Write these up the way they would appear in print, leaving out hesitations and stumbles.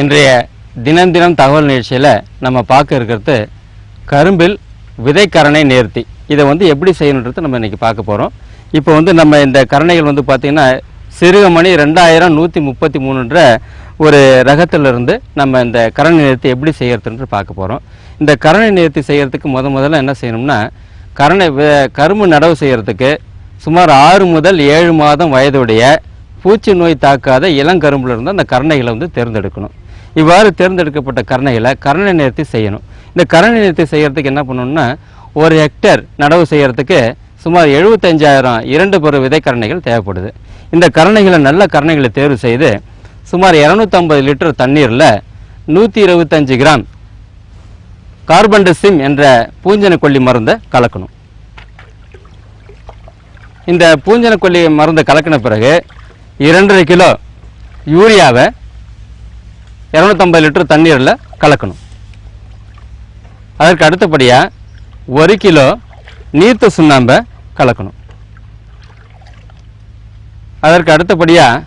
இன்றைய தினம் தினம் தகவல் நிகழ்ச்சியில் நம்ம பார்க்க இருக்கிறது கரும்பில் விதைக்கரணை நேர்த்தி. இதை எப்படி செய்யணுன்றது நம்ம இன்றைக்கி பார்க்க போகிறோம். இப்போ நம்ம இந்த கரணைகள் பார்த்திங்கன்னா சிறுகமணி 2133ன்ற ஒரு ரகத்திலிருந்து நம்ம இந்த கரணை நேர்த்தி எப்படி செய்யறதுன்னு பார்க்க போகிறோம். இந்த கரணை நேர்த்தி செய்கிறதுக்கு முதல்ல என்ன செய்யணும்னா, கரும்பு நடவு செய்கிறதுக்கு சுமார் 6 முதல் 7 மாதம் வயதுடைய பூச்சி நோய் தாக்காத இளங்கரும்புல இருந்து அந்த கரணைகளை தேர்ந்தெடுக்கணும். இவ்வாறு தேர்ந்தெடுக்கப்பட்ட கரணைகளை கரணை நேர்த்தி செய்யணும். இந்த கரணை நேர்த்தி செய்கிறதுக்கு என்ன பண்ணணும்னா, 1 ஹெக்டேர் நடவு செய்கிறதுக்கு சுமார் 75,000 2 பரு விதைக்கரணைகள் தேவைப்படுது. இந்த கரணைகளை நல்ல கரணைகளை தேர்வு செய்து சுமார் 250 லிட்டர் தண்ணீரில் 125 கிராம் கார்பன்டசிம் என்ற பூஞ்சன கொல்லி மருந்தை கலக்கணும். இந்த பூஞ்சன கொல்லி மருந்தை கலக்கின பிறகு 2.5 கிலோ யூரியாவை 250 லிட்டர் தண்ணீரில் கலக்கணும். அதற்கு அடுத்தபடியாக 1 கிலோ நீர்த்த சுண்ணாம்பை கலக்கணும். அதற்கு அடுத்தபடியாக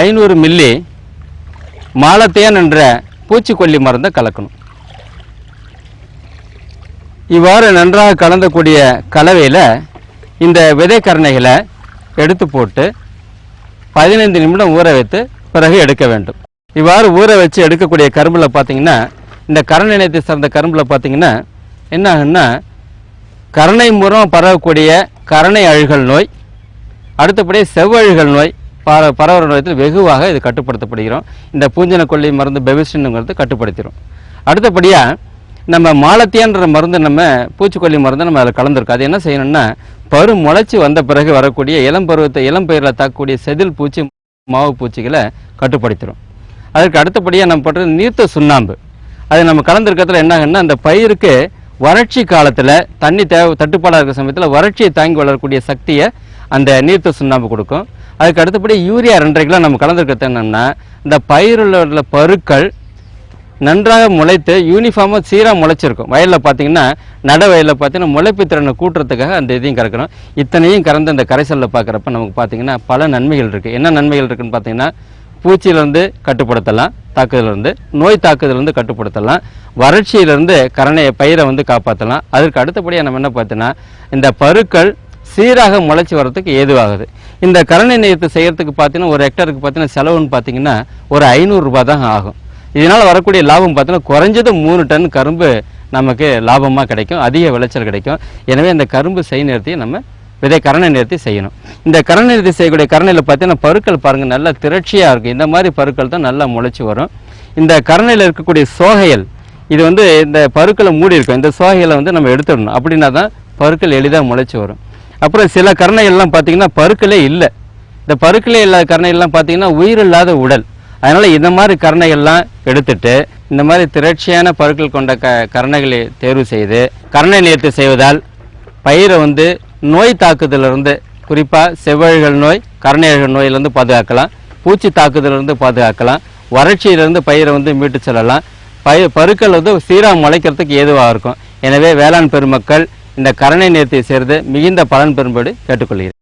500 மில்லி மாலத்தேன் என்ற பூச்சிக்கொல்லி மருந்தை கலக்கணும். இவ்வாறு நன்றாக கலந்தக்கூடிய கலவையில் இந்த விதைக்கரணைகளை எடுத்து போட்டு 15 நிமிடம் ஊற வைத்து பிறகு எடுக்க வேண்டும். இவ்வாறு ஊற வச்சு எடுக்கக்கூடிய கரும்பில் பார்த்திங்கன்னா, இந்த கரணை நேர்த்தி சார்ந்த கரும்பில் பார்த்திங்கன்னா என்ன ஆகுன்னா, கரணை மூலம் பரவக்கூடிய கரணை அழுகல் நோய், அடுத்தபடியே செவ்வழுகல் நோய் பரவுற நோயத்தில் வெகுவாக இது கட்டுப்படுத்தப்படுகிறோம். இந்த பூஞ்சன கொல்லி மருந்து பெவிஸ்டின்ங்கிறது கட்டுப்படுத்திடும். அடுத்தபடியாக நம்ம மாலத்தியன்ற மருந்து, நம்ம பூச்சிக்கொல்லி மருந்து நம்ம அதில் கலந்துருக்கோம். அது என்ன செய்யணும்னா, பரு முளைச்சி வந்த பிறகு வரக்கூடிய இளம் பயிரில் தாக்கக்கூடிய செதில் பூச்சி மாவு பூச்சிகளை கட்டுப்படுத்திடும். அதற்கு அடுத்தபடியாக நம்ம பண்ணுறது நீர்த்த சுண்ணாம்பு. அது நம்ம கலந்துருக்கிறதுல என்ன ஆகுன்னா, அந்த பயிருக்கு வறட்சி காலத்தில் தண்ணி தட்டுப்பாடாக இருக்கிற சமயத்தில் வறட்சியை தாங்கி வளரக்கூடிய சக்தியை அந்த நீர்த்த சுண்ணாம்பு கொடுக்கும். அதுக்கு அடுத்தபடி யூரியா 2.5 கிலோ நம்ம கலந்துருக்கிறது என்னன்னா, இந்த பயிரில் உள்ள பருக்கள் நன்றாக முளைத்து யூனிஃபார்மாக சீராக முளைச்சிருக்கும். வயலில் பார்த்தீங்கன்னா, வயலில் பார்த்தீங்கன்னா முளைப்பு திறனை கூட்டுறதுக்காக அந்த இதையும் கறக்கணும். இத்தனையும் கறந்து அந்த கரைசலில் பார்க்குறப்ப நமக்கு பார்த்தீங்கன்னா பல நன்மைகள் இருக்குது. என்ன நன்மைகள் இருக்குதுன்னு பார்த்தீங்கன்னா, பூச்சியிலேருந்து கட்டுப்படுத்தலாம், தாக்குதலிருந்து நோய் தாக்குதலிருந்து கட்டுப்படுத்தலாம், வறட்சியிலிருந்து பயிரை காப்பாற்றலாம். அதற்கு அடுத்தபடியாக நம்ம என்ன பார்த்தோன்னா, இந்த பருக்கள் சீராக முளைச்சி வர்றதுக்கு ஏதுவாகுது. இந்த கரணை நேர்த்தி செய்கிறதுக்கு பார்த்தீங்கன்னா 1 ஹெக்டருக்கு பார்த்தீங்கன்னா செலவுன்னு பார்த்தீங்கன்னா ஒரு 500 ரூபாய் தான் ஆகும். இதனால் வரக்கூடிய லாபம் பார்த்தீங்கன்னா குறைஞ்சது 3 டன் கரும்பு நமக்கு லாபமாக கிடைக்கும், அதிக விளைச்சல் கிடைக்கும். எனவே இந்த கரும்பு நேர்த்தியை நம்ம கரணை நேர்த்தி செய்யணும். இந்த கரணை நேர்த்தி செய்யக்கூடிய கரணையில் பார்த்தீங்கன்னா பருக்கள் பாருங்கள் நல்லா திரட்சியாக இருக்கும். இந்த மாதிரி பருக்கள் தான் நல்லா முளைச்சி வரும். இந்த கரணையில் இருக்கக்கூடிய சோகைகள் இது இந்த பருக்களை மூடி இருக்கும். இந்த சோகைகளை நம்ம எடுத்துடணும். அப்படின்னா தான் பருக்கள் எளிதாக முளைச்சி வரும். அப்புறம் சில கரணைகள்லாம் பார்த்தீங்கன்னா பருக்களே இல்லை. இந்த பருக்களே இல்லாத கரணைகள்லாம் பார்த்தீங்கன்னா உயிர் இல்லாத உடல். அதனால் இந்த மாதிரி கரணைகள்லாம் எடுத்துட்டு இந்த மாதிரி திரட்சியான பருக்கள் கொண்ட கரணைகளை தேர்வு செய்து கரணை நேர்த்தி செய்வதால் பயிரை நோய் தாக்குதலிருந்து, குறிப்பாக செவ்வழுகல் நோய், கரணை அழுகல் நோயிலிருந்து பாதுகாக்கலாம், பூச்சி தாக்குதலிருந்து பாதுகாக்கலாம், வறட்சியிலிருந்து பயிரை மீட்டு செல்லலாம். பருக்கள் சீராக முளைக்கிறதுக்கு ஏதுவாக இருக்கும். எனவே வேளாண் பெருமக்கள் இந்த கரணை நேர்த்தி செய்கிறது மிகுந்த பலன் பெறும்படி கேட்டுக்கொள்கிறேன்.